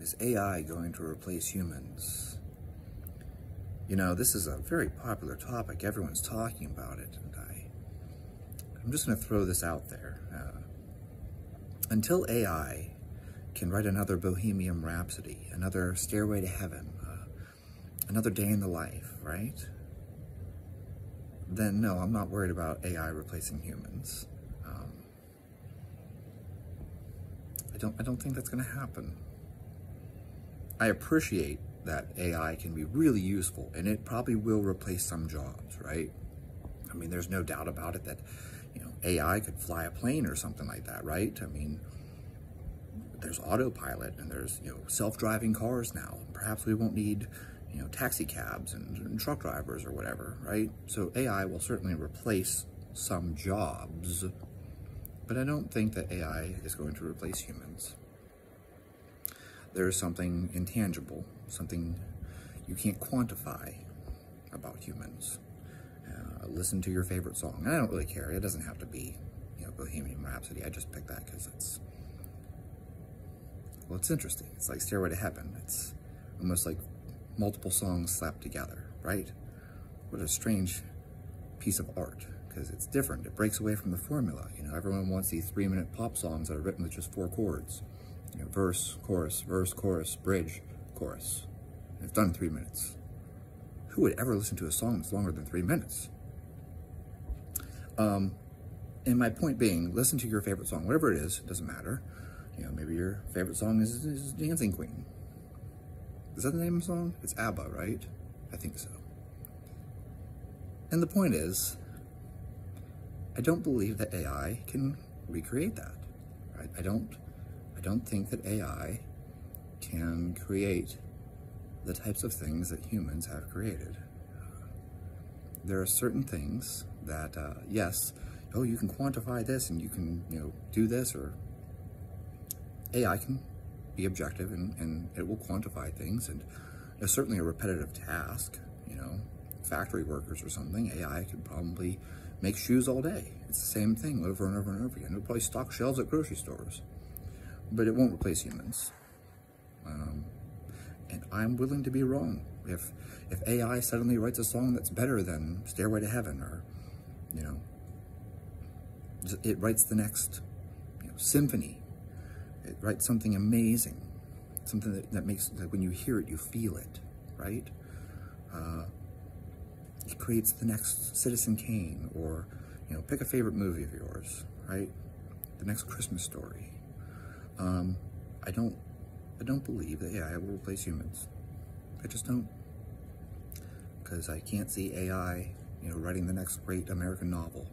Is AI going to replace humans? You know, this is a very popular topic. Everyone's talking about it, and I'm just going to throw this out there. Until AI can write another Bohemian Rhapsody, another Stairway to Heaven, another Day in the Life, right? Then no, I'm not worried about AI replacing humans. I don't think that's going to happen. I appreciate that AI can be really useful, and it probably will replace some jobs, right? I mean, there's no doubt about it that, you know, AI could fly a plane or something like that, right? I mean, there's autopilot and there's, you know, self-driving cars now. Perhaps we won't need, you know, taxi cabs and truck drivers or whatever, right? So AI will certainly replace some jobs, but I don't think that AI is going to replace humans. There is something intangible, something you can't quantify about humans. Listen to your favorite song. And I don't really care. It doesn't have to be, you know, Bohemian Rhapsody. I just picked that because it's interesting. It's like Stairway to Heaven. It's almost like multiple songs slapped together, right? What a strange piece of art, because it's different. It breaks away from the formula. You know, everyone wants these 3-minute pop songs that are written with just 4 chords. You know, verse, chorus, bridge, chorus. And it's done in 3 minutes. Who would ever listen to a song that's longer than 3 minutes? And my point being, listen to your favorite song, whatever it is, it doesn't matter. You know, maybe your favorite song is Dancing Queen. Is that the name of the song? It's ABBA, right? I think so. And the point is, I don't believe that AI can recreate that, right? I don't think that AI can create the types of things that humans have created. There are certain things that, yes, oh, you can quantify this and you can, you know, do this, or AI can be objective and it will quantify things, and it's certainly a repetitive task, you know, factory workers or something. AI could probably make shoes all day. It's the same thing over and over and over again. It'll probably stock shelves at grocery stores, but it won't replace humans. And I'm willing to be wrong. If AI suddenly writes a song that's better than Stairway to Heaven, or, you know, it writes the next, you know, symphony, it writes something amazing, something that makes, that when you hear it, you feel it, right? It creates the next Citizen Kane, or, you know, pick a favorite movie of yours, right? The next Christmas Story. I don't believe that AI will replace humans. I just don't. Because I can't see AI, you know, writing the next great American novel.